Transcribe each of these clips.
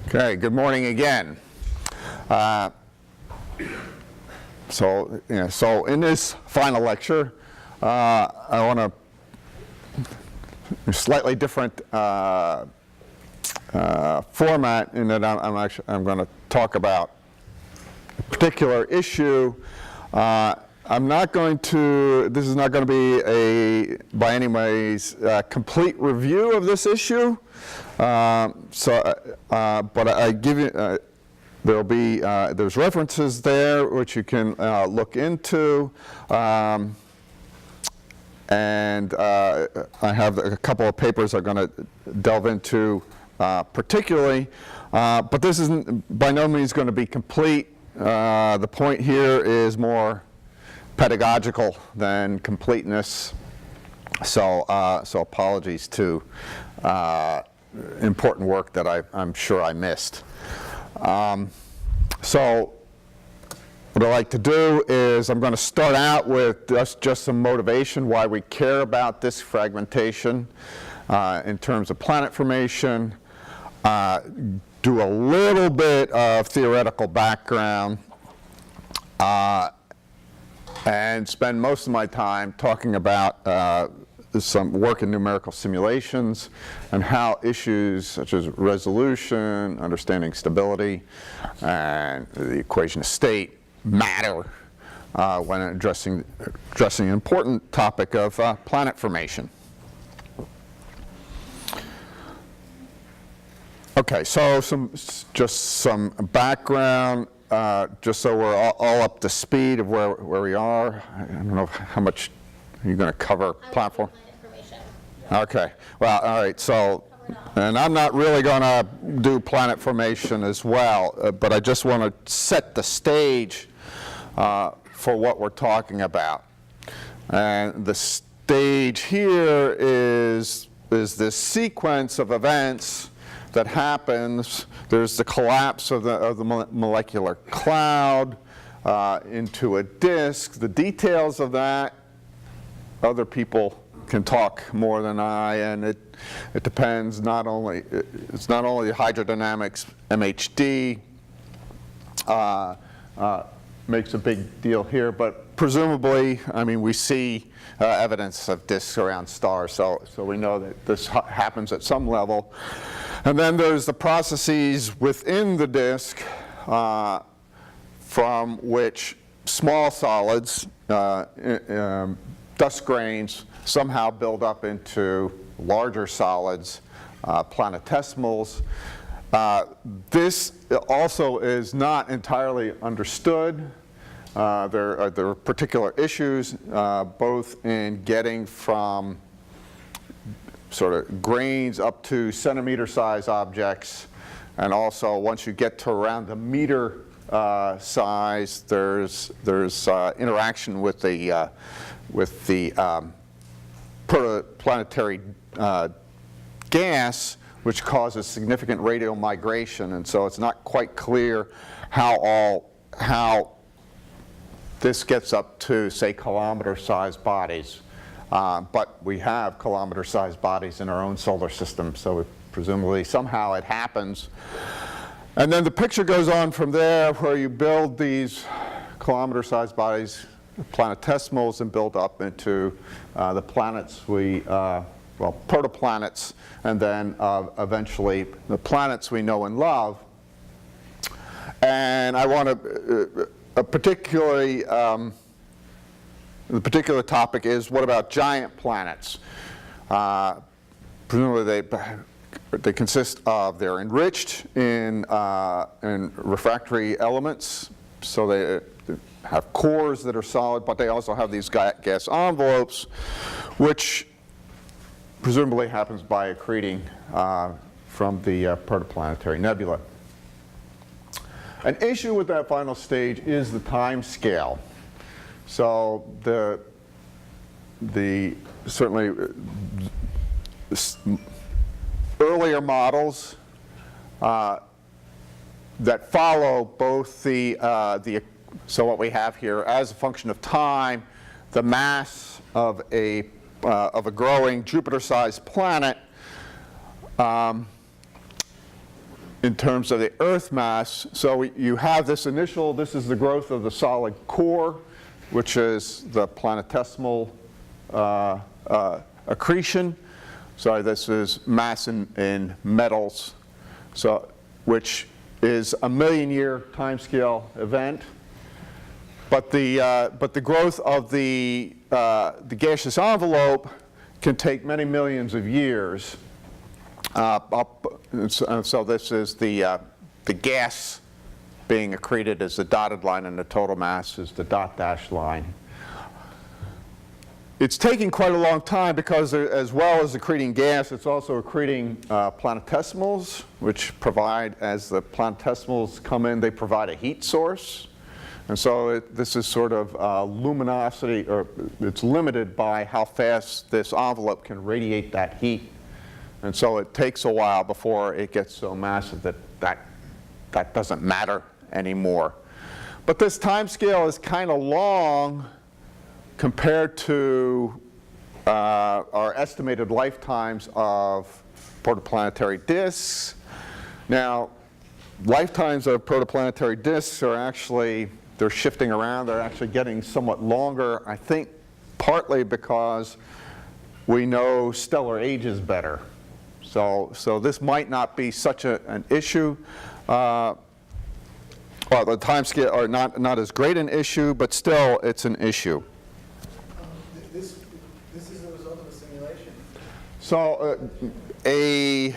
Okay, good morning again. So in this final lecture, I want to slightly different format in that I'm going to talk about a particular issue. I'm not going to, this is not going to be by any ways, a complete review of this issue. But I give you, there's references there which you can look into. And I have a couple of papers I'm going to delve into particularly. But this isn't by no means going to be complete. The point here is more pedagogical than completeness, so apologies to important work that I'm sure I missed. So what I'd like to do is I'm going to start out with just some motivation why we care about disk fragmentation in terms of planet formation, do a little bit of theoretical background, and spend most of my time talking about some work in numerical simulations and how issues such as resolution, understanding stability, and the equation of state matter when addressing the important topic of planet formation. Okay, so just some background. Just so we're all up to speed of where we are. I don't know how much you're going to cover platform. Okay. Well, all right. So, and I'm not really going to do planet formation as well, but I just want to set the stage for what we're talking about. And the stage here is this sequence of events that happens. There's the collapse of the molecular cloud into a disk. The details of that, other people can talk more than I, and it depends it's not only hydrodynamics, MHD makes a big deal here, but presumably, I mean, we see evidence of disks around stars, so we know that this happens at some level. And then there's the processes within the disk from which small solids, dust grains, somehow build up into larger solids, planetesimals. This also is not entirely understood. There are particular issues, both in getting from sort of grains up to centimeter-size objects, and also once you get to around the meter size, there's interaction with the protoplanetary gas, which causes significant radial migration, and so it's not quite clear how this gets up to, say, kilometer-sized bodies. But we have kilometer-sized bodies in our own solar system, so presumably somehow it happens. And then the picture goes on from there, where you build these kilometer-sized bodies, planetesimals, and build up into the planets protoplanets, and then eventually the planets we know and love. And I want to the particular topic is, what about giant planets? Presumably they consist of, they're enriched in refractory elements, so they have cores that are solid, but they also have these gas envelopes, which presumably happens by accreting from the protoplanetary nebula. An issue with that final stage is the time scale. So certainly earlier models that follow both so what we have here as a function of time, the mass of a growing Jupiter-sized planet in terms of the Earth mass. So you have this initial, this is the growth of the solid core, which is the planetesimal accretion. So this is mass in metals, so which is a million-year timescale event. But the growth of the gaseous envelope can take many millions of years. So this is the gas being accreted as the dotted line, and the total mass is the dot dash line. It's taking quite a long time because as well as accreting gas, it's also accreting planetesimals, which provide, as the planetesimals come in, they provide a heat source. And so this is sort of luminosity, or it's limited by how fast this envelope can radiate that heat. And so it takes a while before it gets so massive that doesn't matter anymore. But this time scale is kind of long compared to our estimated lifetimes of protoplanetary disks. Now, lifetimes of protoplanetary disks are actually, they're shifting around, they're actually getting somewhat longer, I think partly because we know stellar ages better. So this might not be such an issue. Well, the time scale are not as great an issue, but still it's an issue. This is a result of a simulation. So a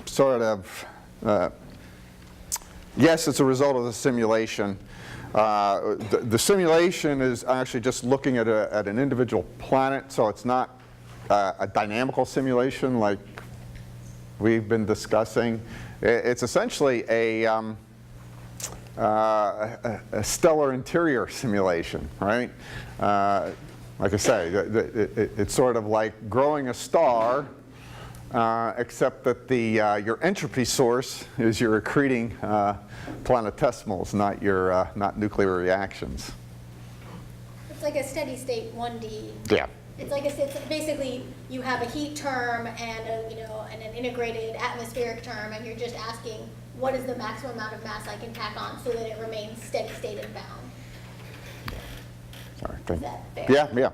sort of, yes, it's a result of the simulation. The simulation is actually just looking at an individual planet, so it's not a dynamical simulation like we've been discussing. It's essentially a stellar interior simulation, right? Like I say, it's sort of like growing a star, except that your entropy source is your accreting planetesimals, not nuclear reactions. It's like a steady state 1D. Yeah. It's like it's basically you have a heat term and and an integrated atmospheric term, and you're just asking what is the maximum amount of mass I can pack on so that it remains steady state and bound. Sorry. Is that fair? Yeah.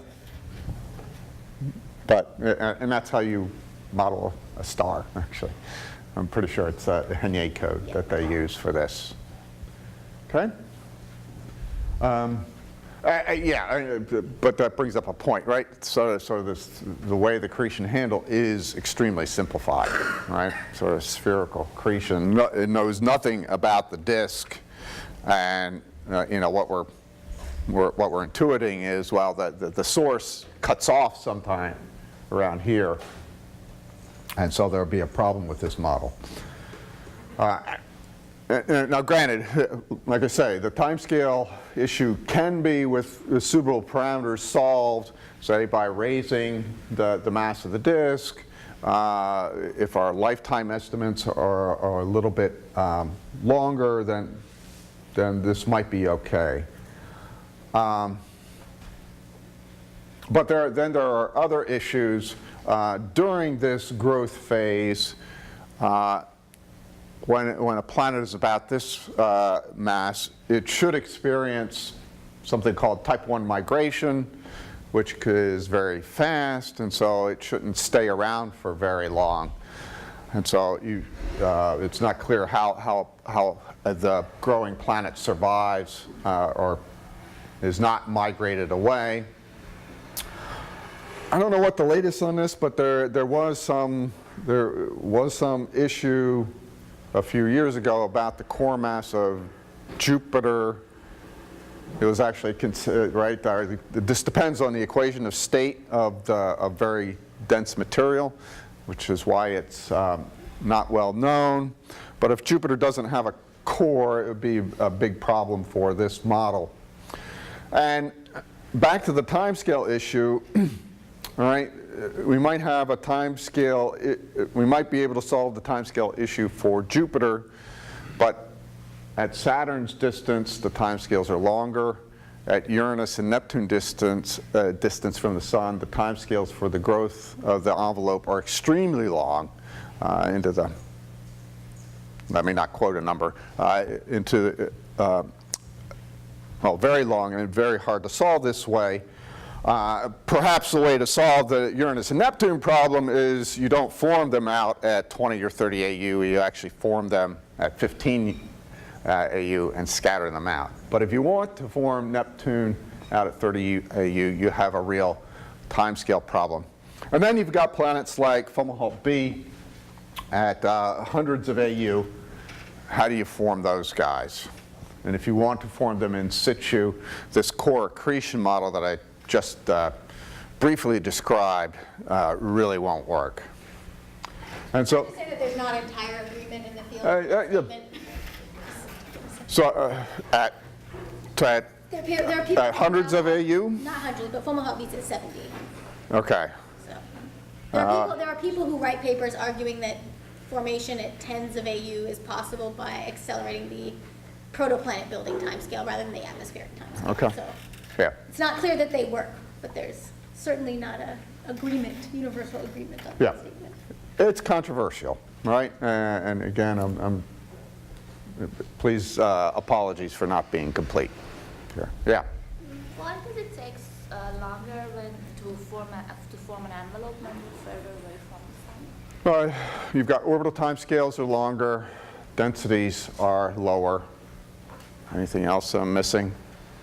But and that's how you model a star. Actually, I'm pretty sure it's a Hennier code that they use for this. Okay. But that brings up a point, right? So the way the accretion handle is extremely simplified, right? Sort of spherical accretion. It knows nothing about the disk, and what we're intuiting is, well, the source cuts off sometime around here, and so there'll be a problem with this model. Now, granted, like I say, the timescale issue can be with suitable parameters solved, say, by raising the mass of the disk. If our lifetime estimates are a little bit longer, then this might be okay. But then there are other issues during this growth phase. When a planet is about this mass, it should experience something called type 1 migration, which is very fast, and so it shouldn't stay around for very long. And so it's not clear how the growing planet survives or is not migrated away. I don't know what the latest on this, but there was some issue a few years ago about the core mass of Jupiter. It was actually considered, right? This depends on the equation of state of very dense material, which is why it's not well known. But if Jupiter doesn't have a core, it would be a big problem for this model. And back to the timescale issue, all right? We might have a timescale, we might be able to solve the timescale issue for Jupiter, but at Saturn's distance, the timescales are longer. At Uranus and Neptune distance from the Sun, the timescales for the growth of the envelope are extremely long, into the let me not quote a number, into, well, very long and very hard to solve this way. Perhaps the way to solve the Uranus and Neptune problem is you don't form them out at 20 or 30 AU, you actually form them at 15 AU and scatter them out. But if you want to form Neptune out at 30 AU, you have a real timescale problem. And then you've got planets like Fomalhaut B at hundreds of AU. How do you form those guys? And if you want to form them in situ, this core accretion model that I just briefly described really won't work. And so, You say that there's not entire agreement in the field. yeah. So at There are people hundreds of AU? Not hundreds, but Fomalhaut B's at 70. Okay. So there are people who write papers arguing that formation at tens of AU is possible by accelerating the protoplanet building timescale rather than the atmospheric timescale. Okay. So Yeah. it's not clear that they work, but there's certainly not a universal agreement on Yeah. that statement. It's controversial, right? And again, please apologies for not being complete here. Yeah. Why does it take longer to form an envelope when you're further away from the sun? You've got orbital timescales are longer, densities are lower. Anything else I'm missing?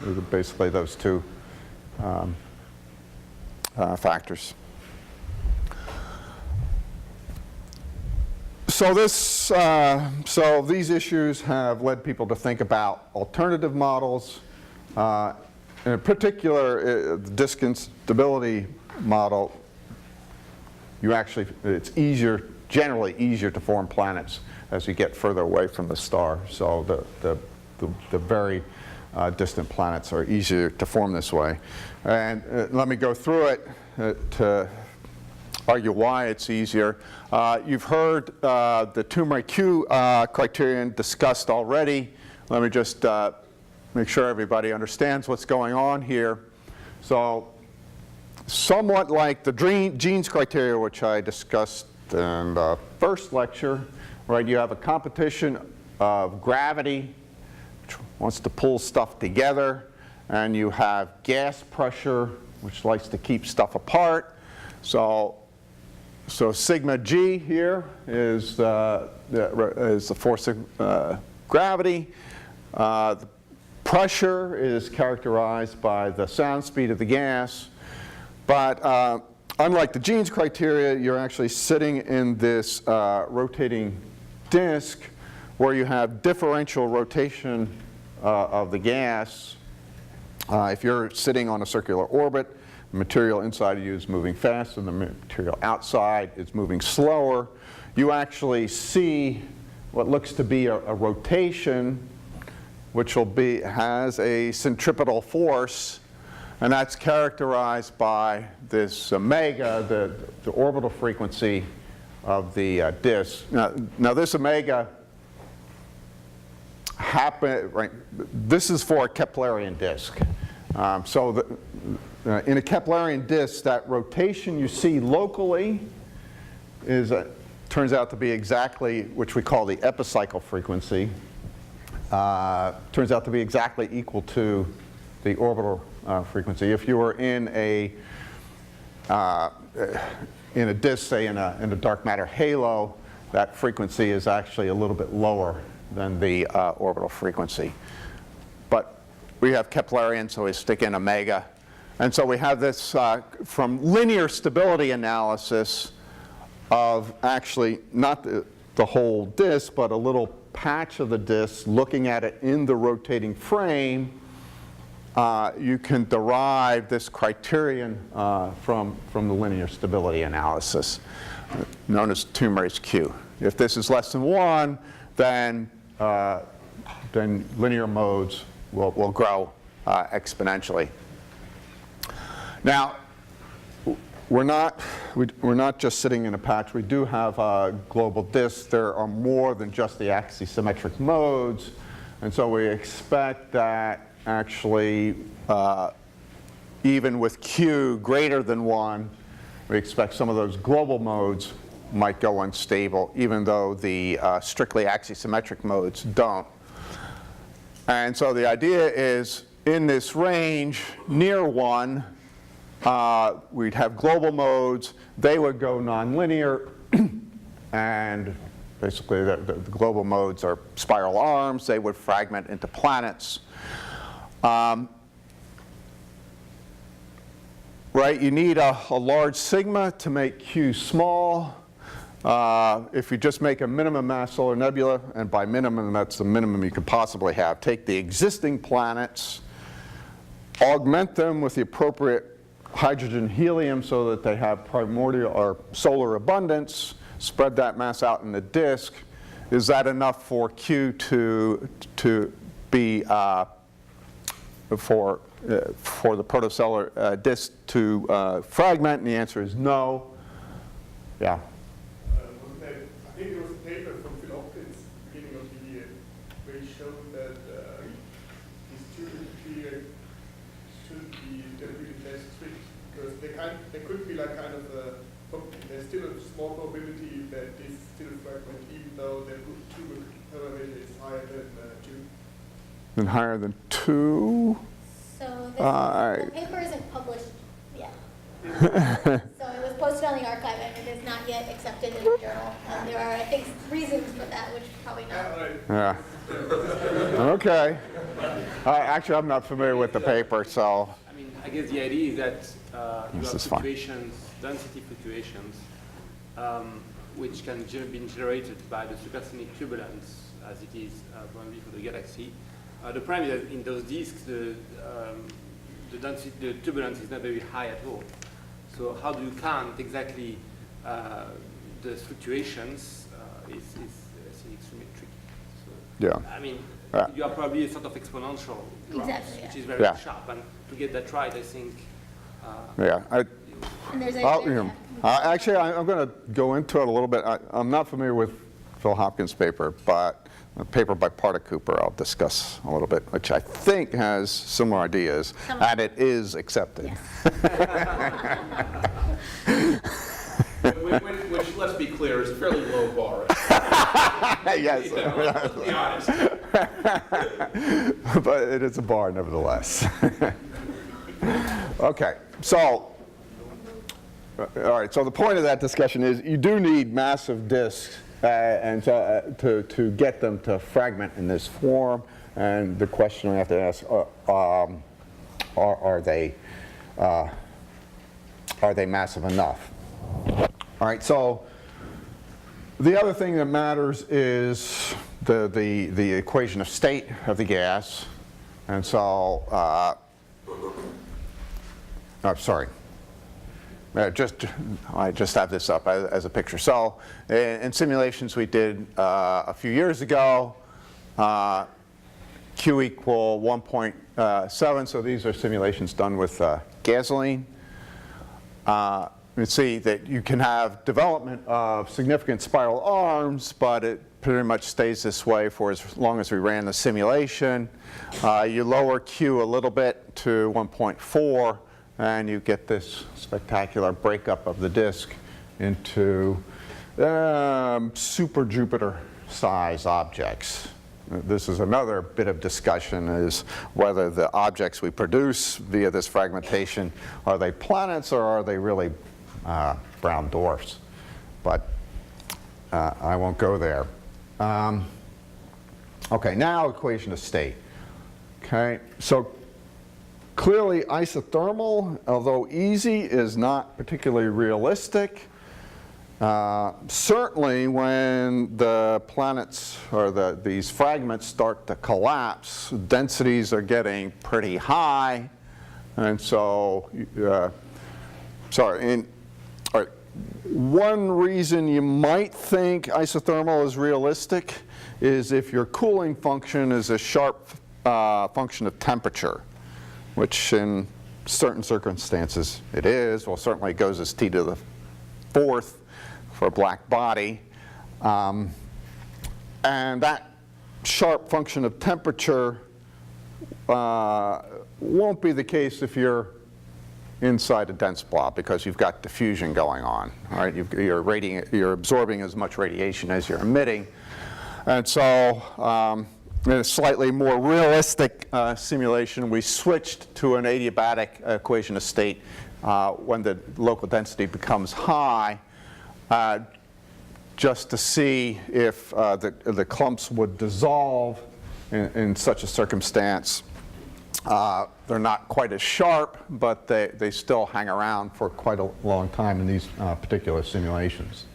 Those are basically those two factors. So these issues have led people to think about alternative models. In particular, the disk instability model, it's generally easier to form planets as you get further away from the star. So the very distant planets are easier to form this way. And let me go through it to argue why it's easier. You've heard the Tumray-Q criterion discussed already. Let me just make sure everybody understands what's going on here. So somewhat like the genes criteria, which I discussed in the first lecture, right? You have a competition of gravity, which wants to pull stuff together, and you have gas pressure, which likes to keep stuff apart. So sigma g here is the force of gravity. The pressure is characterized by the sound speed of the gas. But unlike the genes criteria, you're actually sitting in this rotating disk where you have differential rotation of the gas. If you're sitting on a circular orbit, the material inside of you is moving fast and the material outside is moving slower. You actually see what looks to be a rotation, which has a centripetal force, and that's characterized by this omega, the orbital frequency of the disk. Now this omega this is for a Keplerian disk. In a Keplerian disk, that rotation you see locally turns out to be exactly, which we call the epicycle frequency, turns out to be exactly equal to the orbital frequency. If you were in a disk, say in a dark matter halo, that frequency is actually a little bit lower than the orbital frequency. But we have Keplerian, so we stick in omega. And so we have this from linear stability analysis of actually not the whole disk, but a little patch of the disk, looking at it in the rotating frame. You can derive this criterion from the linear stability analysis, known as Tumray's Q. If this is less than 1, then linear modes will grow exponentially. Now, we're not just sitting in a patch. We do have global disks. There are more than just the axisymmetric modes, and so we expect that actually even with Q greater than 1, we expect some of those global modes might go unstable, even though the strictly axisymmetric modes don't. And so the idea is, in this range, near 1, we'd have global modes. They would go nonlinear, and basically the global modes are spiral arms. They would fragment into planets. Right, you need a large sigma to make Q small. If you just make a minimum mass solar nebula, and by minimum that's the minimum you could possibly have, take the existing planets, augment them with the appropriate hydrogen helium so that they have primordial or solar abundance, spread that mass out in the disk. Is that enough for Q to be for the protostellar disk to fragment? And the answer is no. Yeah. I think there was a paper from Flux beginning of the year where he showed that these two nuclei should be really less strict, because they could be like kind of there's still a small probability that this still fragment, even though the two parameter is higher than 2. And higher than 2? So the paper isn't published yet. So it was posted on the archive and it is not yet accepted in the journal. There are, I think, reasons for that, which probably not. Yeah. Okay. Actually, I'm not familiar with the paper, so. I mean, I guess the idea is that you This have is fine. fluctuations, density fluctuations, which can be generated by the stochastic turbulence, as it is probably for the galaxy. The problem is that in those disks, the turbulence is not very high at all. So how do you count exactly the fluctuations is extremely tricky. So, Yeah. I mean, you are probably a sort of exponential drops, Exactly, which yeah. is very Yeah. sharp. And to get that right, I think. Yeah. And there's Actually, I'm going to go into it a little bit. I'm not familiar with Phil Hopkins' paper, but a paper by Parta Cooper I'll discuss a little bit, which I think has similar ideas, and it is accepted. Which, let's be clear, is a fairly low bar. Yes. Let's be honest. But it is a bar nevertheless. Okay, so, all right, so the point of that discussion is you do need massive disks and so, to get them to fragment in this form, and the question we have to ask, are they massive enough? All right, so the other thing that matters is the equation of state of the gas, and so sorry. I just have this up as a picture. So in simulations we did a few years ago, Q equal 1.7. So these are simulations done with gasoline. You see that you can have development of significant spiral arms, but it pretty much stays this way for as long as we ran the simulation. You lower Q a little bit to 1.4. And you get this spectacular breakup of the disk into super Jupiter size objects. This is another bit of discussion, is whether the objects we produce via this fragmentation, are they planets or are they really brown dwarfs? But I won't go there. Okay, now equation of state. Okay, so clearly isothermal, although easy, is not particularly realistic. Certainly when the planets or these fragments start to collapse, densities are getting pretty high. And so, one reason you might think isothermal is realistic is if your cooling function is a sharp function of temperature, which in certain circumstances it is. Well, certainly it goes as T to the 4th for a black body. And that sharp function of temperature won't be the case if you're inside a dense blob because you've got diffusion going on, all right? You're absorbing as much radiation as you're emitting. And so in a slightly more realistic simulation, we switched to an adiabatic equation of state when the local density becomes high, just to see if the clumps would dissolve in such a circumstance. They're not quite as sharp, but they still hang around for quite a long time in these particular simulations.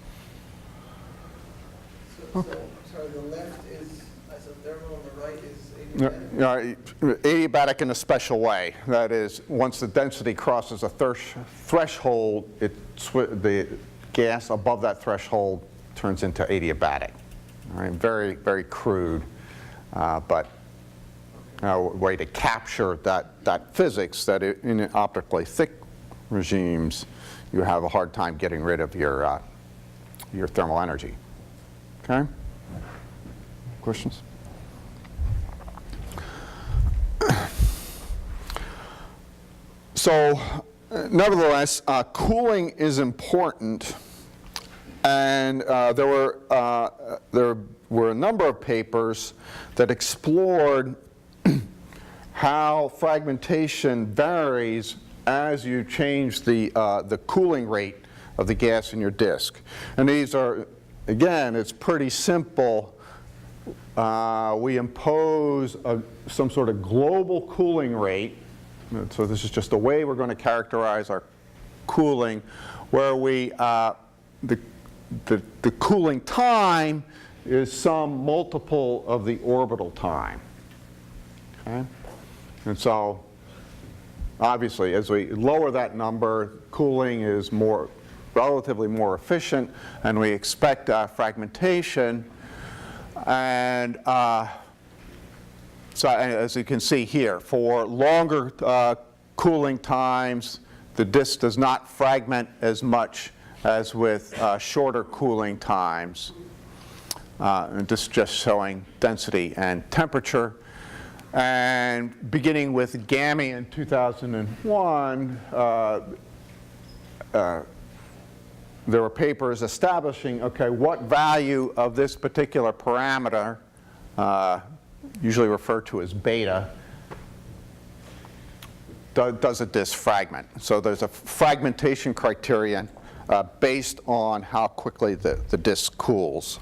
So, sorry, the left is isothermal and the right is adiabatic? Adiabatic in a special way. That is, once the density crosses a threshold, the gas above that threshold turns into adiabatic. All right? Very, very crude, but a way to capture that physics that in optically thick regimes, you have a hard time getting rid of your thermal energy. Okay? Questions? So, nevertheless, cooling is important, and there were a number of papers that explored how fragmentation varies as you change the cooling rate of the gas in your disk. And these are, again, it's pretty simple. We impose some sort of global cooling rate. So this is just a way we're going to characterize our cooling, where the cooling time is some multiple of the orbital time. Okay? And so obviously as we lower that number, cooling is relatively more efficient, and we expect fragmentation. And so as you can see here, for longer cooling times, the disk does not fragment as much as with shorter cooling times. And this is just showing density and temperature. And beginning with GAMI in 2001, there were papers establishing, okay, what value of this particular parameter, usually referred to as beta, does a disk fragment. So there's a fragmentation criterion based on how quickly the disk cools.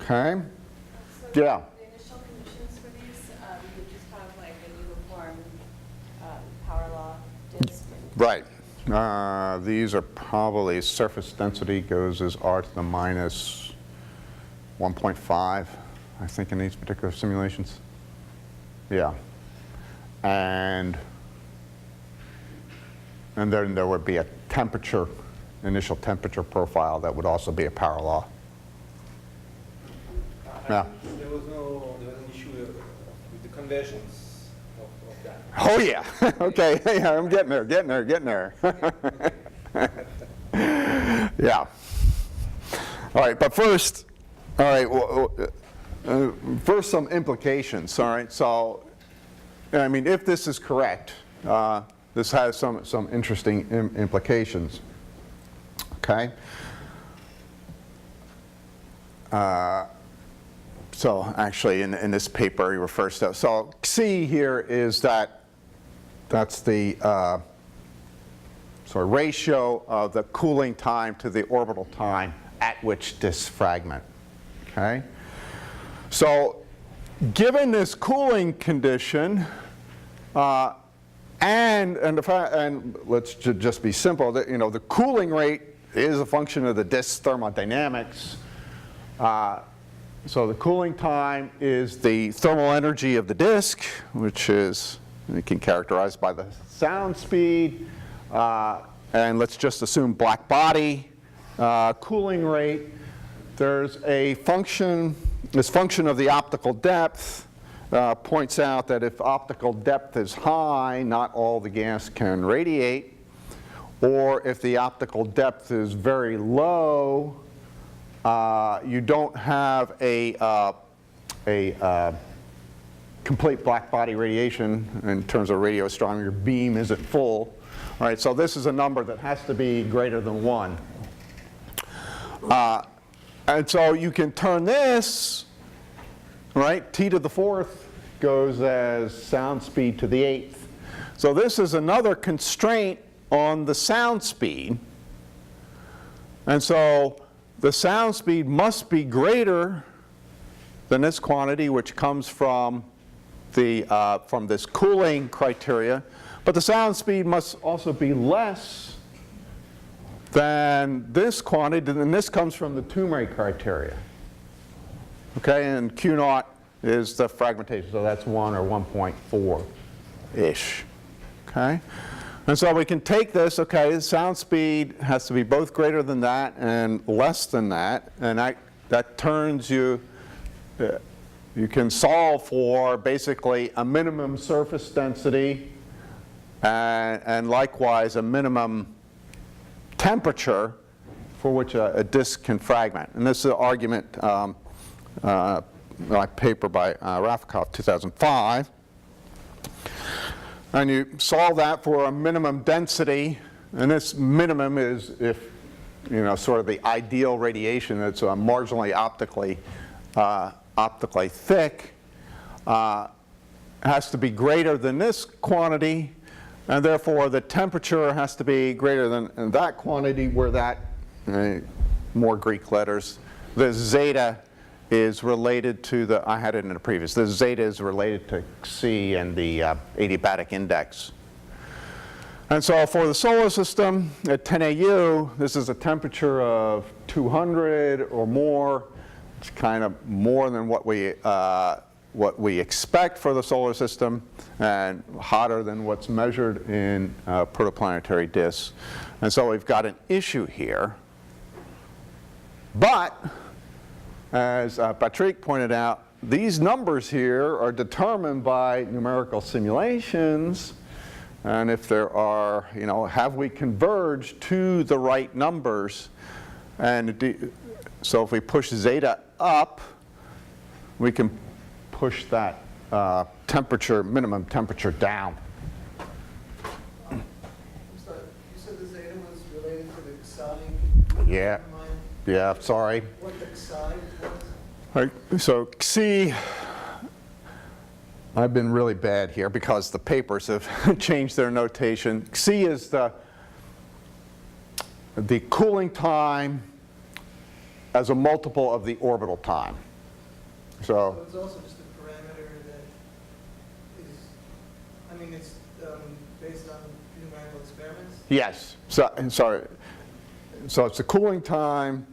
Okay? So Yeah. the initial conditions for these, you just have like a uniform power law disk. Right. These are probably surface density goes as r to the minus 1.5, I think, in these particular simulations. Yeah. And then there would be a temperature, initial temperature profile that would also be a power law. Yeah. There was an issue with the convergence of that. Oh yeah. Okay. Yeah, I'm getting there. Yeah. All right. But first, all right. First, some implications. All right. So, I mean, if this is correct, this has some interesting implications. Okay. So actually, in this paper, he refers to. So C here is that's the sort of ratio of the cooling time to the orbital time at which disks fragment. Okay. So given this cooling condition, and let's just be simple, that the cooling rate is a function of the disk's thermodynamics. So the cooling time is the thermal energy of the disk, which is, we can characterize by the sound speed. And let's just assume black body cooling rate. There's a function, this function of the optical depth points out that if optical depth is high, not all the gas can radiate. Or if the optical depth is very low, you don't have a complete black body radiation in terms of radio astronomy. Your beam isn't full. All right, so this is a number that has to be greater than 1. And so you can turn this, right, t to the 4th goes as sound speed to the 8th. So this is another constraint on the sound speed. And so the sound speed must be greater than this quantity, which comes from this cooling criteria. But the sound speed must also be less than this quantity, and this comes from the Tumray criteria. Okay, and Q naught is the fragmentation, so that's 1 or 1.4-ish. Okay, and so we can take this, okay, the sound speed has to be both greater than that and less than that, and that turns you can solve for basically a minimum surface density and likewise a minimum temperature for which a disk can fragment. And this is an argument, a paper by Rafikoff, 2005. And you solve that for a minimum density, and this minimum is if, sort of the ideal radiation that's marginally optically thick, has to be greater than this quantity, and therefore the temperature has to be greater than that quantity, where that, more Greek letters, the zeta is related to the, I had it in the previous, the zeta is related to Xi and the adiabatic index. And so for the solar system at 10 AU, this is a temperature of 200 or more. It's kind of more than what we expect for the solar system, and hotter than what's measured in protoplanetary disks. And so we've got an issue here. But, as Patrick pointed out, these numbers here are determined by numerical simulations. And if there are, have we converged to the right numbers? And so if we push zeta up, we can push that minimum temperature down. I'm sorry, you said the zeta was related to the Xi? Yeah. Yeah, sorry. What the Xi was? Right, so Xi, I've been really bad here because the papers have changed their notation. Xi is the cooling time as a multiple of the orbital time. So it's also just a parameter that is, it's based on numerical experiments? Yes. So it's the cooling time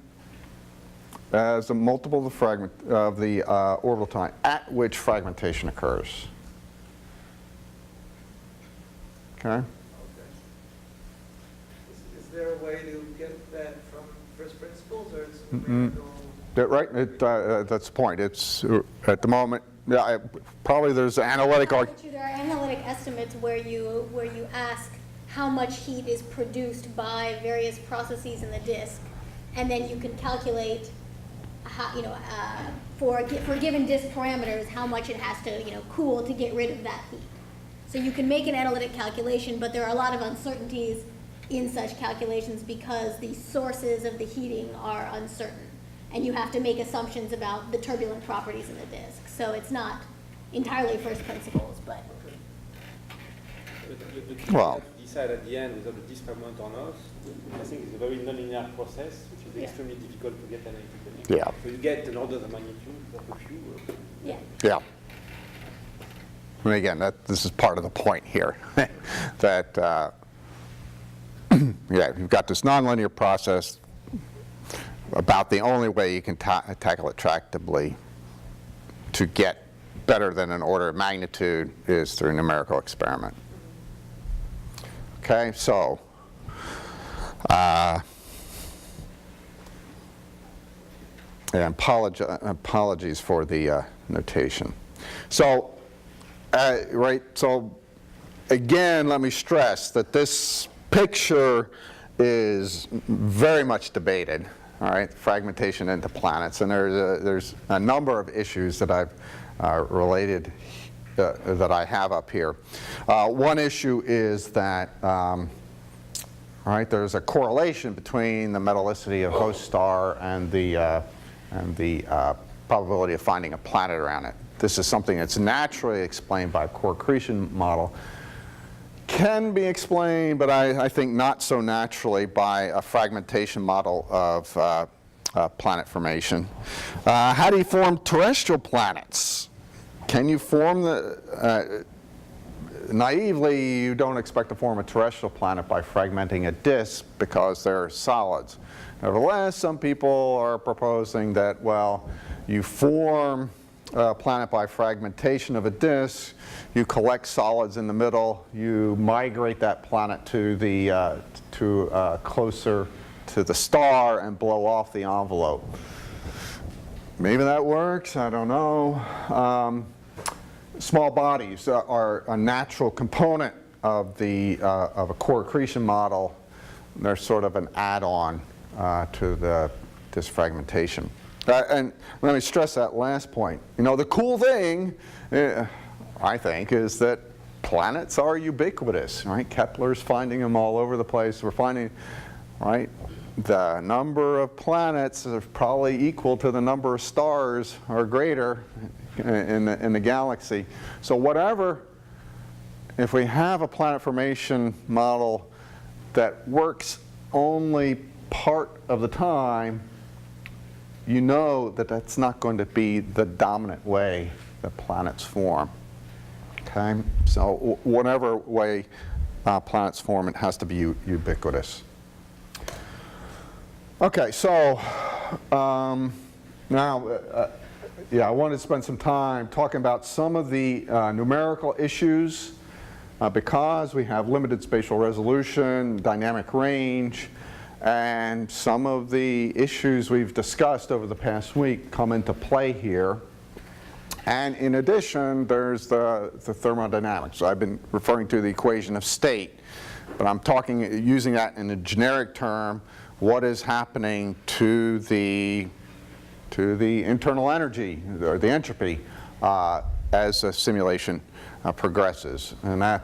as a multiple of the orbital time at which fragmentation occurs. Okay? Is there a way to get that from first principles, or it's numerical? Right, that's the point. It's at the moment, probably there's analytic. There are analytic estimates where you ask how much heat is produced by various processes in the disk, and then you can calculate how, for given disk parameters how much it has to cool to get rid of that heat. So you can make an analytic calculation, but there are a lot of uncertainties in such calculations because the sources of the heating are uncertain. And you have to make assumptions about the turbulent properties in the disk. So it's not entirely first principles, but. The key Well, to decide at the end whether the disk fragment or not, I think is a very nonlinear process, which is extremely difficult to get analytically. Yeah. So you get an order of magnitude of a few. Yeah. Yeah. And again, this is part of the point here, that you've got this nonlinear process. About the only way you can tackle it tractably to get better than an order of magnitude is through numerical experiment. Okay, so apologies for the notation. So, so again, let me stress that this picture is very much debated. All right, fragmentation into planets, and there's a number of issues that I've that I have up here. One issue is that right? There's a correlation between the metallicity of host star and the probability of finding a planet around it. This is something that's naturally explained by a core accretion model. Can be explained, but I think not so naturally, by a fragmentation model of planet formation. How do you form terrestrial planets? Can you form the... naively, you don't expect to form a terrestrial planet by fragmenting a disk because they're solids. Nevertheless, some people are proposing that, well, you form a planet by fragmentation of a disk, you collect solids in the middle, you migrate that planet to the closer to the star and blow off the envelope. Maybe that works, I don't know. Small bodies are a natural component of a core accretion model. They're sort of an add-on to this fragmentation. And let me stress that last point. You know, the cool thing, I think, is that planets are ubiquitous, right? Kepler's finding them all over the place. We're finding, right, the number of planets is probably equal to the number of stars or greater in the galaxy. So whatever, if we have a planet formation model that works only part of the time, you know that that's not going to be the dominant way that planets form. Okay? So whatever way planets form, it has to be ubiquitous. Okay, so now, yeah, I wanted to spend some time talking about some of the numerical issues because we have limited spatial resolution, dynamic range, and some of the issues we've discussed over the past week come into play here. And in addition, there's the thermodynamics. So I've been referring to the equation of state, but I'm using that in a generic term. What is happening to the internal energy or the entropy as a simulation progresses? And I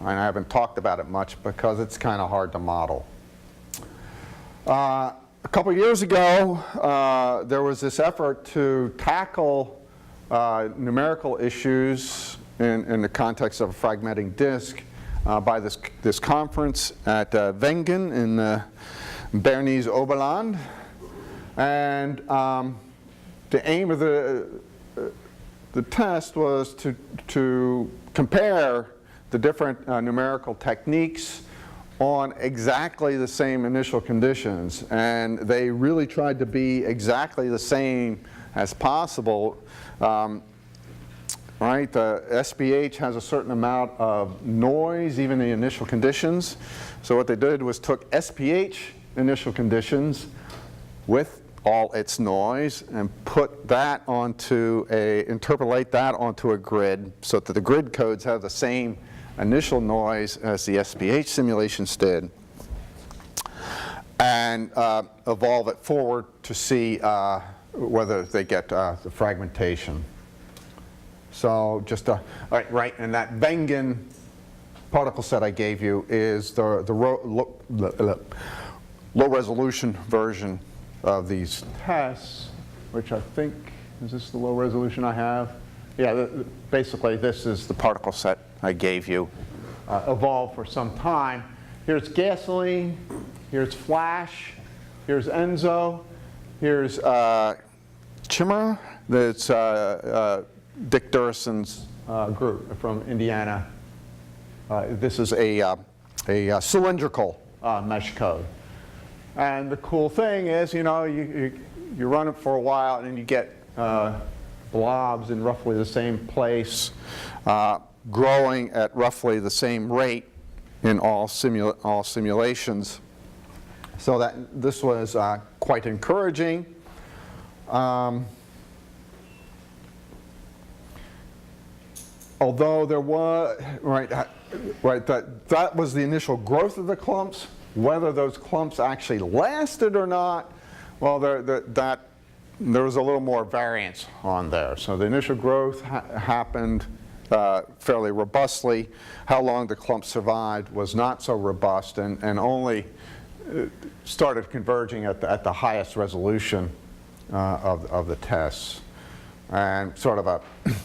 haven't talked about it much because it's kind of hard to model. A couple years ago, there was this effort to tackle numerical issues in the context of a fragmenting disk by this conference at Wengen in Bernese Oberland. And the aim of the test was to compare the different numerical techniques on exactly the same initial conditions, and they really tried to be exactly the same as possible. Right, the SPH has a certain amount of noise, even in the initial conditions. So what they did was took SPH initial conditions with all its noise and put that interpolate that onto a grid so that the grid codes have the same initial noise as the SPH simulations did, and evolve it forward to see whether they get the fragmentation. So just right, and that Wengen particle set I gave you is the low resolution version of these tests, which I think, is this the low resolution I have? Yeah, basically this is the particle set I gave you, evolved for some time. Here's gasoline, here's flash, here's Enzo, here's Chimera, that's Dick Durison's group from Indiana. This is a cylindrical mesh code. And the cool thing is, you know, you run it for a while and you get blobs in roughly the same place, growing at roughly the same rate in all simulations. So that this was quite encouraging. Although there was, that was the initial growth of the clumps. Whether those clumps actually lasted or not, well, there was a little more variance on there. So the initial growth happened fairly robustly. How long the clump survived was not so robust, and only started converging at the highest resolution of the tests. And sort of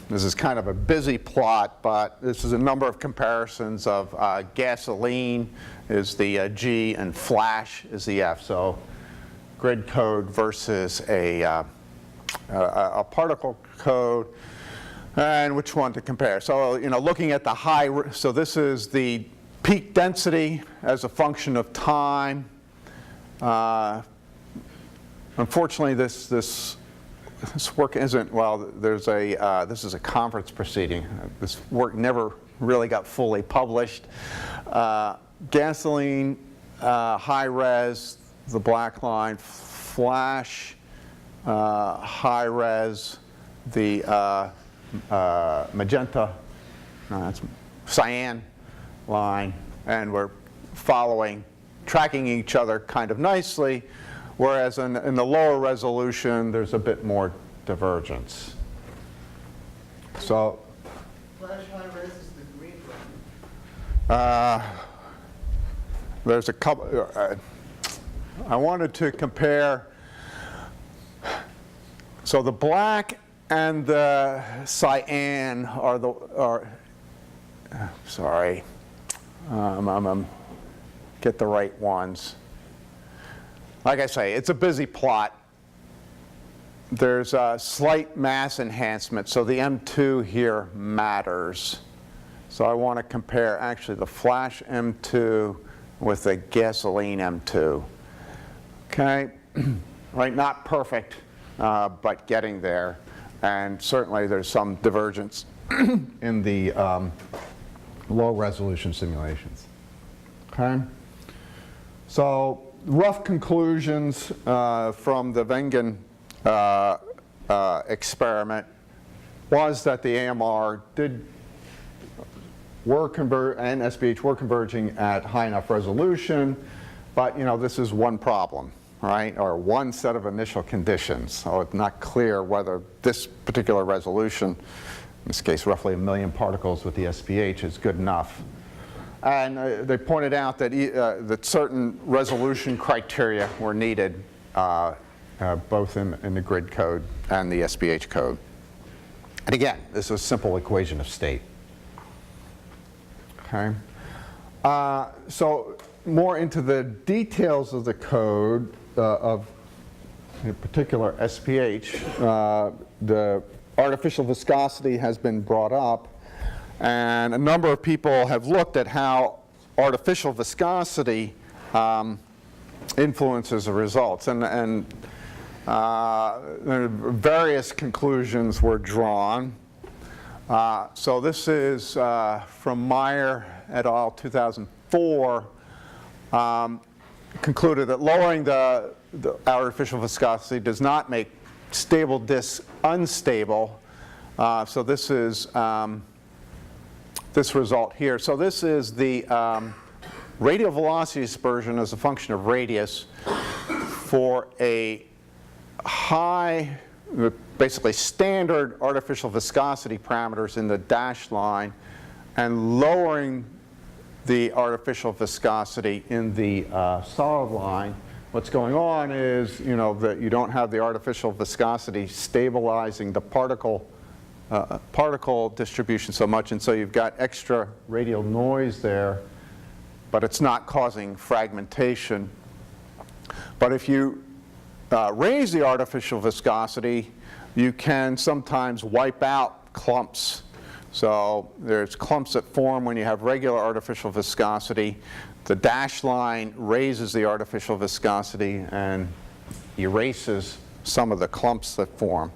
this is kind of a busy plot, but this is a number of comparisons of gasoline is the G and flash is the F. So grid code versus a particle code, and which one to compare. So, looking at the so this is the peak density as a function of time. Unfortunately, this work isn't, well, there's this is a conference proceeding. This work never really got fully published. Gasoline, high res, the black line, flash, high res, the magenta, no, that's cyan line, and we're tracking each other kind of nicely, whereas in the lower resolution, there's a bit more divergence. So, Flash high res is the green one. there's a couple, I wanted to compare, so the black and the cyan sorry, get the right ones. Like I say, it's a busy plot. There's a slight mass enhancement, so the M2 here matters. So I want to compare actually the flash M2 with the gasoline M2. Okay, right, not perfect, but getting there. And certainly there's some divergence in the low resolution simulations. Okay, so rough conclusions from the Wengen experiment was that the AMR and SPH were converging at high enough resolution, but this is one problem, right, or one set of initial conditions. So it's not clear whether this particular resolution, in this case roughly 1 million particles with the SPH, is good enough. And they pointed out that, that certain resolution criteria were needed both in the grid code and the SPH code. And again, this is a simple equation of state. Okay. So more into the details of the code of, in particular, SPH, the artificial viscosity has been brought up. And a number of people have looked at how artificial viscosity influences the results. And various conclusions were drawn. So this is from Meyer et al. 2004, concluded that lowering the artificial viscosity does not make stable disks unstable. So this is this result here. So this is the radial velocity dispersion as a function of radius for a high, basically standard artificial viscosity parameters in the dashed line, and lowering the artificial viscosity in the solid line. What's going on is, that you don't have the artificial viscosity stabilizing the particle distribution so much, and so you've got extra radial noise there, but it's not causing fragmentation. But if you raise the artificial viscosity, you can sometimes wipe out clumps. So there's clumps that form when you have regular artificial viscosity. The dashed line raises the artificial viscosity and erases some of the clumps that form.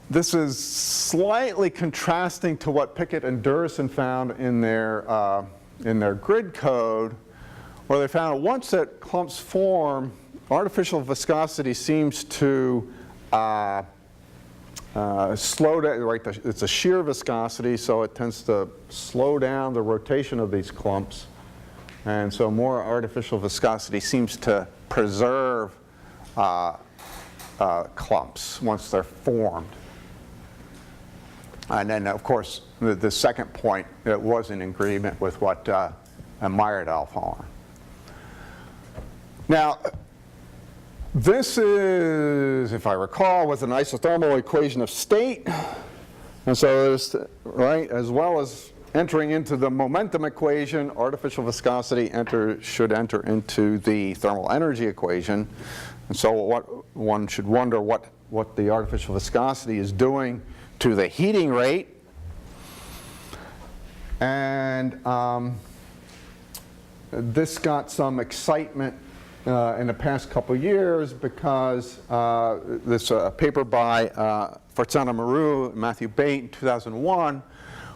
This is slightly contrasting to what Pickett and Durrison found in their grid code, where they found once that clumps form, artificial viscosity seems to slow down, right? It's a shear viscosity, so it tends to slow down the rotation of these clumps. And so more artificial viscosity seems to preserve clumps once they're formed. And then, of course, the second point, it was in agreement with what Meyer et al. Found. Now, this is, if I recall, was an isothermal equation of state. And so there's, right, as well as entering into the momentum equation, artificial viscosity should enter into the thermal energy equation. And so what one should wonder what the artificial viscosity is doing to the heating rate. And this got some excitement in the past couple of years because this paper by Farzana Maru and Matthew Bate in 2001,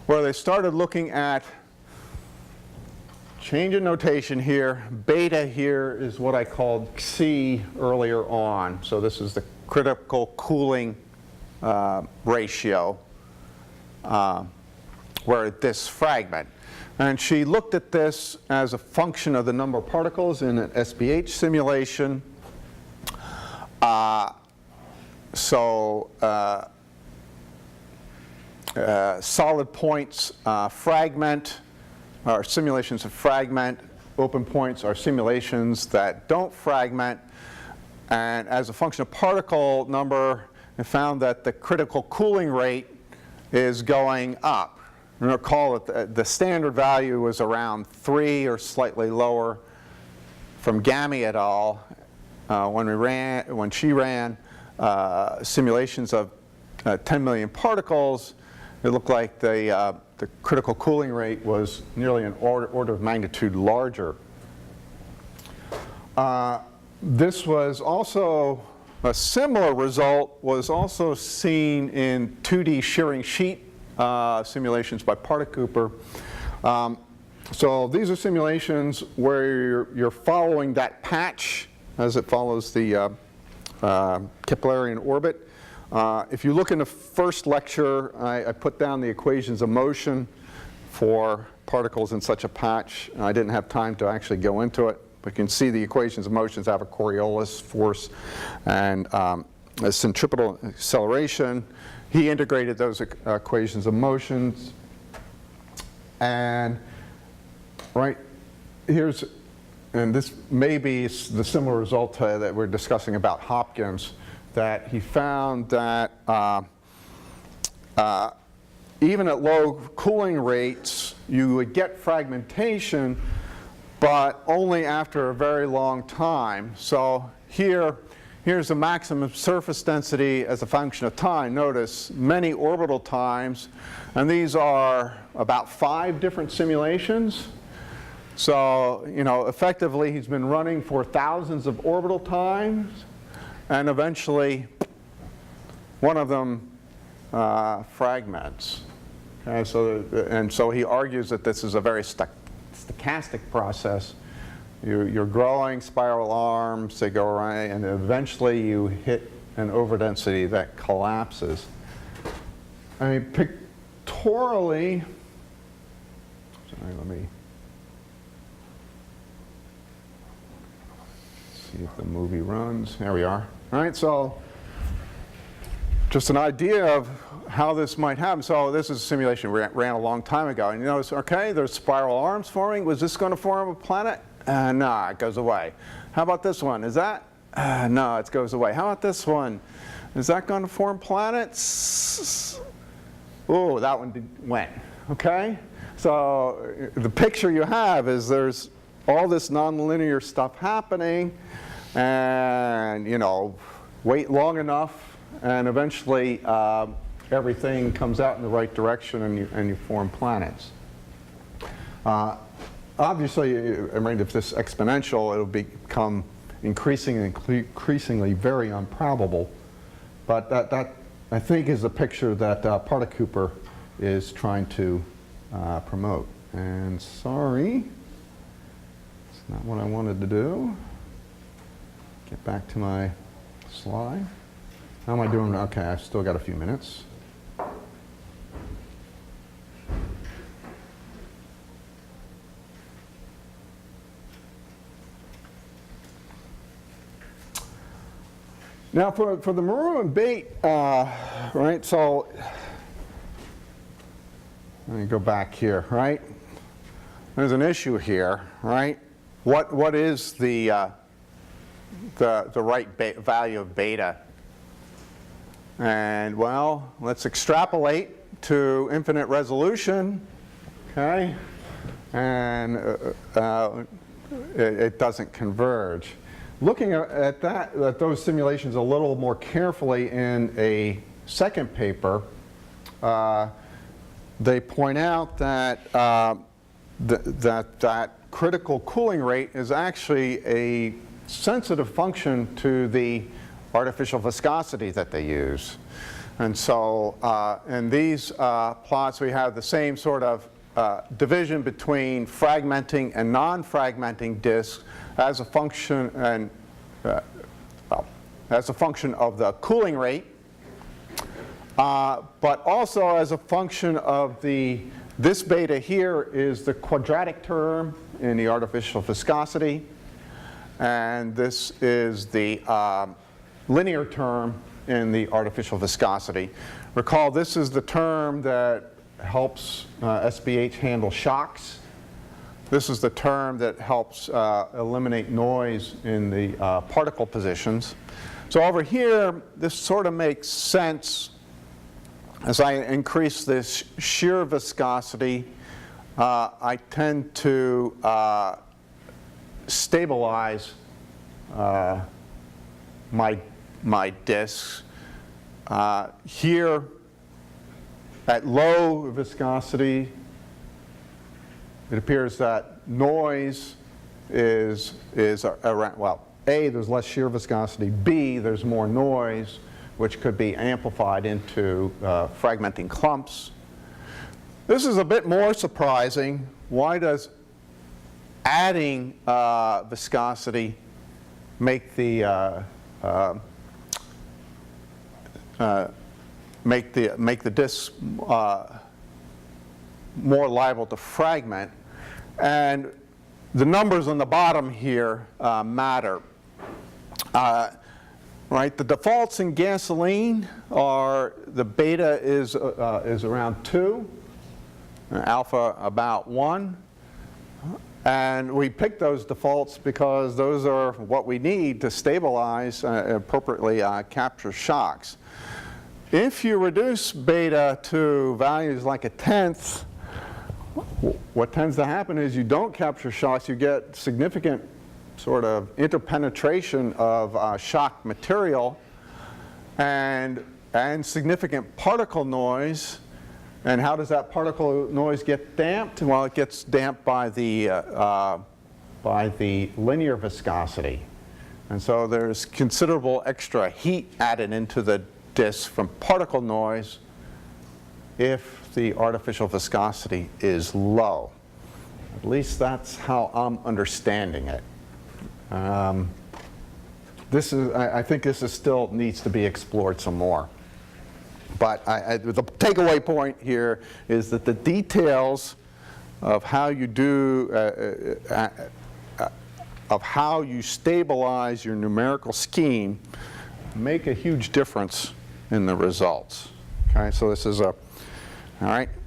where they started looking at change in notation here. Beta here is what I called Xi earlier on. So this is the critical cooling ratio where this fragment. And she looked at this as a function of the number of particles in an SPH simulation. Solid points fragment, are simulations of fragment. Open points are simulations that don't fragment. And as a function of particle number, I found that the critical cooling rate is going up. And recall that the standard value was around 3 or slightly lower from Gami et al. When she ran simulations of 10 million particles, it looked like the critical cooling rate was nearly an order of magnitude larger. This was also, a similar result was also seen in 2D shearing sheet simulations by Particooper. So these are simulations where you're following that patch as it follows the Keplerian orbit. If you look in the first lecture, I put down the equations of motion for particles in such a patch. I didn't have time to actually go into it, but you can see the equations of motions have a Coriolis force and a centripetal acceleration. He integrated those equations of motions. And right here's, and this may be the similar result that we're discussing about Hopkins, that he found that even at low cooling rates, you would get fragmentation, but only after a very long time. So here's the maximum surface density as a function of time. Notice many orbital times, and these are about 5 different simulations. So, you know, effectively he's been running for thousands of orbital times, and eventually one of them fragments. Okay, so he argues that this is a very stochastic process. You're growing spiral arms, they go around, and eventually you hit an overdensity that collapses. I mean, pictorially, sorry, let me see if the movie runs. There we are. All right, so just an idea of how this might happen. So this is a simulation we ran a long time ago, and you notice, okay, there's spiral arms forming. Was this going to form a planet? No, it goes away. How about this one? Is that? No, it goes away. How about this one? Is that going to form planets? Oh, that one went. Okay? So the picture you have is there's all this nonlinear stuff happening, and, you know, wait long enough, and eventually everything comes out in the right direction, and you form planets. Obviously, I mean, if this is exponential, it'll become increasingly very improbable. But that I think, is the picture that Particooper is trying to promote. And sorry, it's not what I wanted to do. Get back to my slide. How am I doing? Okay, I've still got a few minutes. Now for the Maru and Bate, right, so let me go back here, right? There's an issue here, right? What is the right value of beta? And well, let's extrapolate to infinite resolution, okay? And it doesn't converge. Looking at those simulations a little more carefully in a second paper, they point out that that critical cooling rate is actually a sensitive function to the artificial viscosity that they use. And so in these plots we have the same sort of division between fragmenting and non-fragmenting disks as a function as a function of the cooling rate, but also as a function of this beta here is the quadratic term in the artificial viscosity, and this is the linear term in the artificial viscosity. Recall, this is the term that helps SBH handle shocks. This is the term that helps eliminate noise in the particle positions. So over here, this sort of makes sense. As I increase this shear viscosity, I tend to stabilize my disks. Here, at low viscosity, it appears that noise is around, well, A, there's less shear viscosity, B, there's more noise, which could be amplified into fragmenting clumps. This is a bit more surprising. Why does adding viscosity make the disks more liable to fragment? And the numbers on the bottom here matter. Right, the defaults in gasoline are the beta is around 2, alpha about 1, and we pick those defaults because those are what we need to stabilize appropriately capture shocks. If you reduce beta to values like 1/10, what tends to happen is you don't capture shocks, you get significant sort of interpenetration of shock material and significant particle noise. And how does that particle noise get damped? Well, it gets damped by the linear viscosity. And so there's considerable extra heat added into the disk from particle noise if the artificial viscosity is low. At least that's how I'm understanding it. I think this still needs to be explored some more. But the takeaway point here is that the details of how you stabilize your numerical scheme make a huge difference in the results. Okay, so this is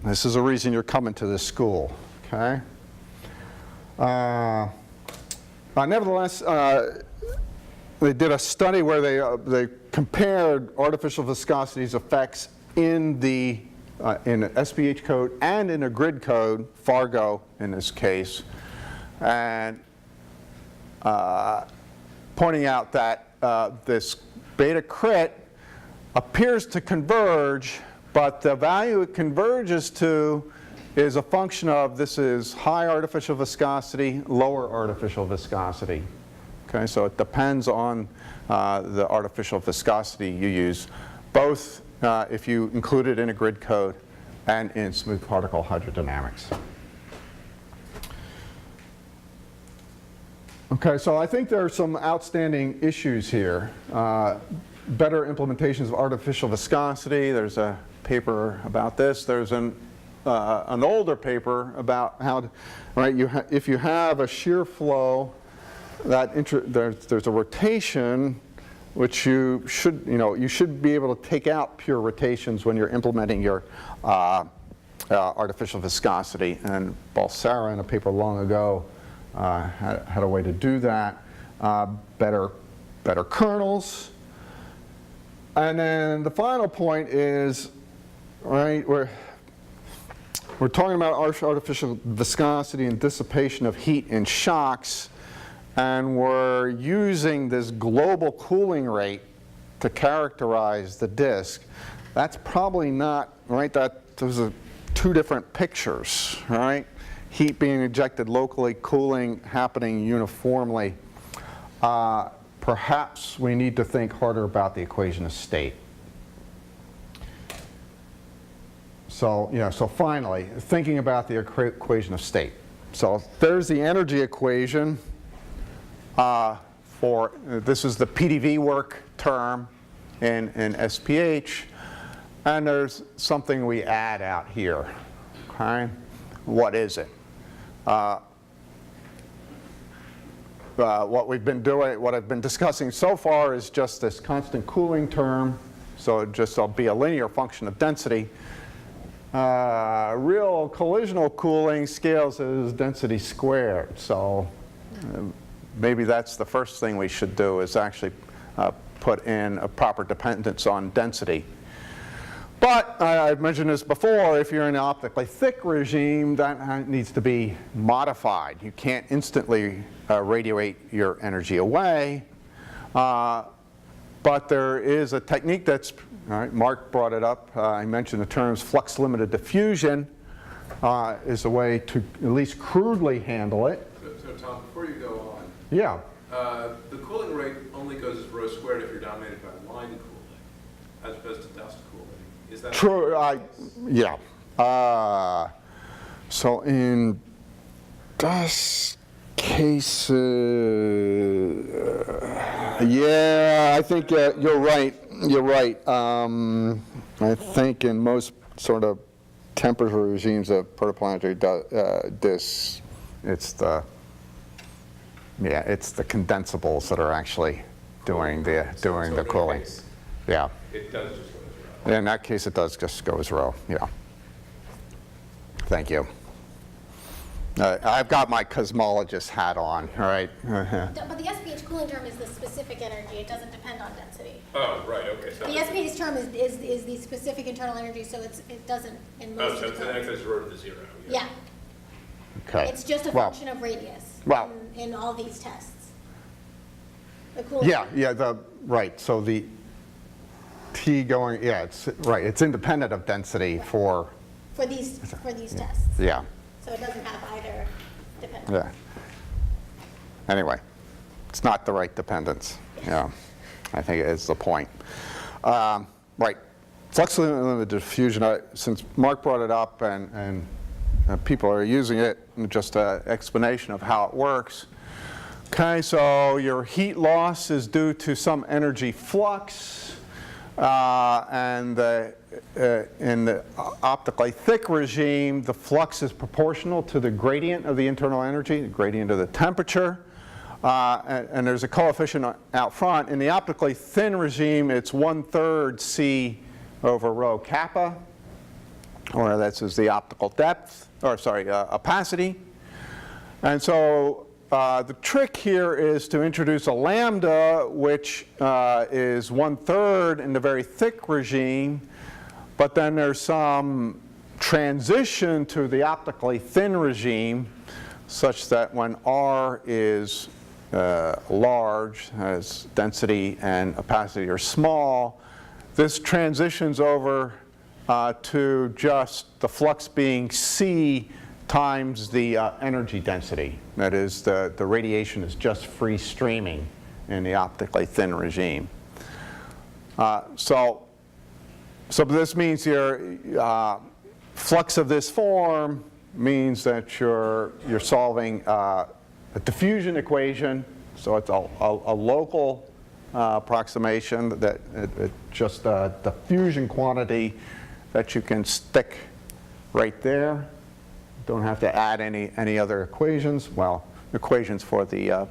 this is a reason you're coming to this school. Okay. Nevertheless, they did a study where they compared artificial viscosity's effects in an SPH code and in a grid code, Fargo in this case, and pointing out that this beta crit appears to converge, but the value it converges to is a function of, this is high artificial viscosity, lower artificial viscosity. Okay, so it depends on the artificial viscosity you use, both if you include it in a grid code and in smooth particle hydrodynamics. Okay, so I think there are some outstanding issues here. Better implementations of artificial viscosity. There's a paper about this. There's an older paper about how, if you have a shear flow, there's a rotation, which you should be able to take out pure rotations when you're implementing your artificial viscosity. And Balsara, in a paper long ago, had a way to do that. Better kernels. And then the final point is, right, we're talking about artificial viscosity and dissipation of heat in shocks, and we're using this global cooling rate to characterize the disk. That's probably not, right, those are two different pictures, right? Heat being ejected locally, cooling happening uniformly. Perhaps we need to think harder about the equation of state. So, so finally, thinking about the equation of state. So there's the energy equation this is the PDV work term in SPH, and there's something we add out here, okay? What is it? What I've been discussing so far is just this constant cooling term, so it'll be a linear function of density. Real collisional cooling scales as density squared, so maybe that's the first thing we should do, is actually put in a proper dependence on density. But I've mentioned this before, if you're in an optically thick regime, that needs to be modified. You can't instantly radiate your energy away. But there is a technique that's, all right, Mark brought it up. I mentioned the terms flux limited diffusion is a way to at least crudely handle it. So Tom, before you go on, Yeah. the cooling rate only goes as rho squared if you're dominated by line cooling, as opposed to dust cooling. Is that True. Yeah. So in dust cases, yeah, I think you're right. You're right. I think in most sort of temperature regimes of protoplanetary disks, it's the condensables that are actually doing the cooling. case, Yeah. it does just go as rho? In that case, it does just go as rho. Yeah. Thank you. I've got my cosmologist hat on, all right? But the SPH cooling term is the specific energy. It doesn't depend on density. Oh, right, okay. So The SPH term is the specific internal energy, so it doesn't in most so of it's the an terms. excess rho to the zero. Yeah, Okay. it's just a Well, function of radius well- in all these tests. The cooling. Yeah, right. So the T going, yeah, it's right. It's independent of density for these tests. yeah. So it doesn't have either dependence. Yeah. Anyway, it's not the right dependence. Yeah, I think it's the point. Right. Flux limited diffusion, since Mark brought it up and people are using it, just an explanation of how it works. Okay, so your heat loss is due to some energy flux, and in the optically thick regime, the flux is proportional to the gradient of the internal energy, the gradient of the temperature, and there's a coefficient out front. In the optically thin regime, it's 1/3 C over rho kappa, or that's the optical depth, or sorry, opacity. And so the trick here is to introduce a lambda, which is 1/3 in the very thick regime, but then there's some transition to the optically thin regime, such that when R is large, as density and opacity are small, this transitions over to just the flux being C times the energy density. That is, the radiation is just free streaming in the optically thin regime. So this means your flux of this form means that you're solving a diffusion equation. So it's a local approximation that just a diffusion quantity that you can stick right there. Don't have to add any other equations. Well, equations for the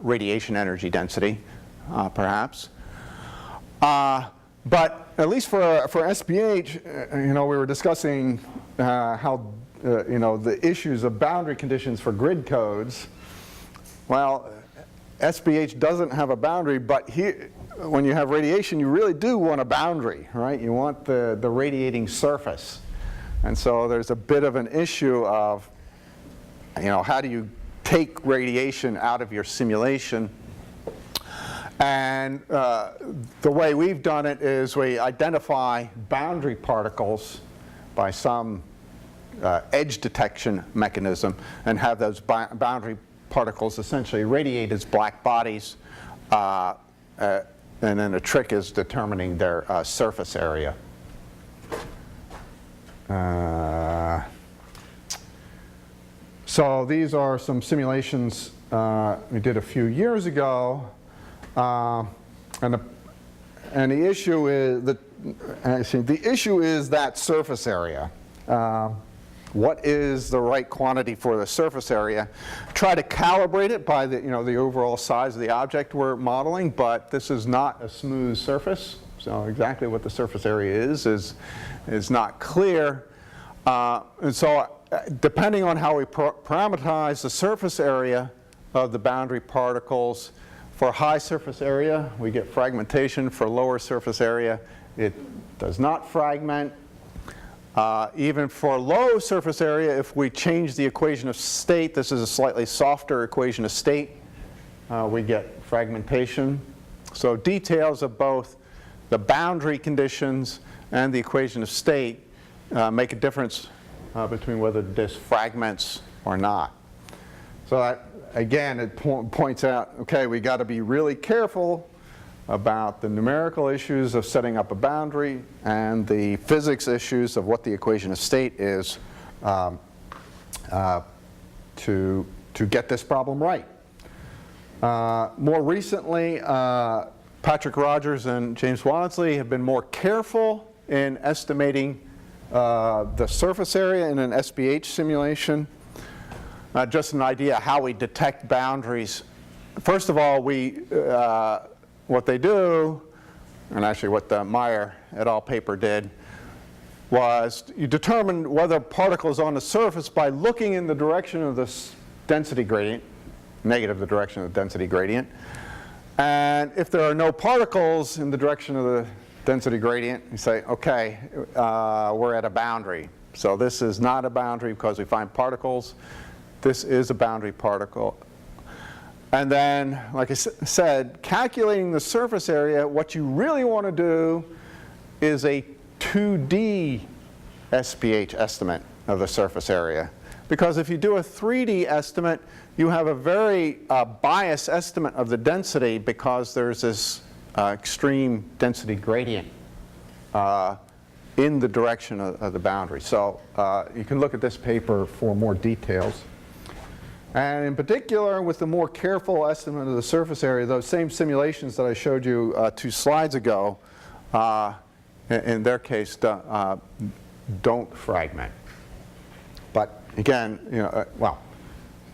radiation energy density, perhaps. But at least for SPH, we were discussing how, the issues of boundary conditions for grid codes. Well, SPH doesn't have a boundary, but here, when you have radiation, you really do want a boundary, right? You want the radiating surface. And so there's a bit of an issue of, how do you take radiation out of your simulation? And the way we've done it is we identify boundary particles by some edge detection mechanism and have those boundary particles essentially radiate as black bodies, and then the trick is determining their surface area. So these are some simulations we did a few years ago, and the issue is that surface area. What is the right quantity for the surface area? Try to calibrate it by the the overall size of the object we're modeling, but this is not a smooth surface, so exactly what the surface area is not clear, and so depending on how we parameterize the surface area of the boundary particles, for high surface area we get fragmentation. For lower surface area it does not fragment. Even for low surface area, if we change the equation of state, this is a slightly softer equation of state, we get fragmentation. So details of both the boundary conditions and the equation of state make a difference between whether the disk fragments or not. So that, again, it points out, okay, we got to be really careful about the numerical issues of setting up a boundary and the physics issues of what the equation of state is to get this problem right. More recently, Patrick Rogers and James Wadsley have been more careful in estimating the surface area in an SPH simulation. Just an idea how we detect boundaries. First of all, what they do, and actually what the Meyer et al. Paper did, was you determine whether a particle is on the surface by looking in the direction of this density gradient, negative the direction of the density gradient. And if there are no particles in the direction of the density gradient, you say, okay, we're at a boundary. So this is not a boundary because we find particles. This is a boundary particle. And then, like I said, calculating the surface area, what you really want to do is a 2D SPH estimate of the surface area. Because if you do a 3D estimate, you have a very biased estimate of the density because there's this extreme density gradient in the direction of the boundary. So you can look at this paper for more details. And in particular, with the more careful estimate of the surface area, those same simulations that I showed you 2 slides ago, in their case, don't fragment. But again,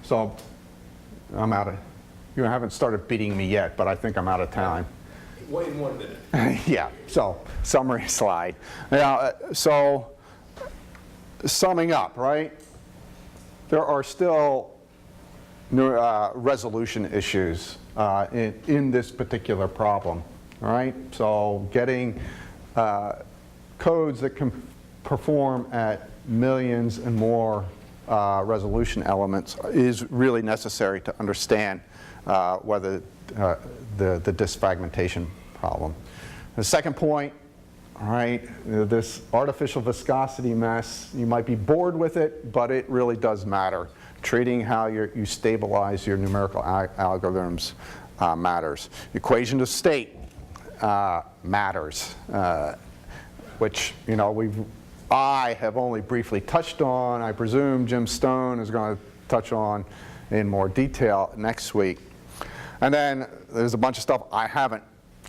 so I'm out of, you haven't started beating me yet, but I think I'm out of time. In 1 minute. Yeah, so summary slide. Now, so summing up, right? There are still resolution issues in this particular problem, all right? So getting codes that can perform at millions and more resolution elements is really necessary to understand whether the disk fragmentation problem. The second point, all right, this artificial viscosity mess, you might be bored with it, but it really does matter. Treating how you stabilize your numerical algorithms matters. Equation of state matters, which I have only briefly touched on. I presume Jim Stone is going to touch on in more detail next week. And then there's a bunch of stuff I haven't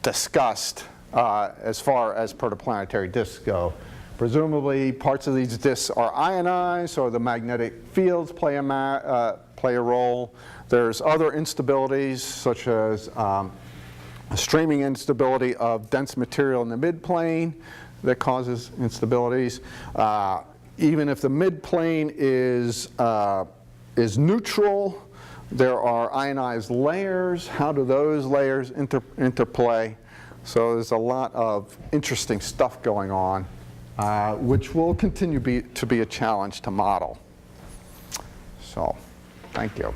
discussed as far as protoplanetary disks go. Presumably, parts of these disks are ionized, or the magnetic fields play a role. There's other instabilities, such as streaming instability of dense material in the midplane that causes instabilities. Even if the midplane is neutral, there are ionized layers. How do those layers interplay? So there's a lot of interesting stuff going on, which will continue to be a challenge to model. So, thank you.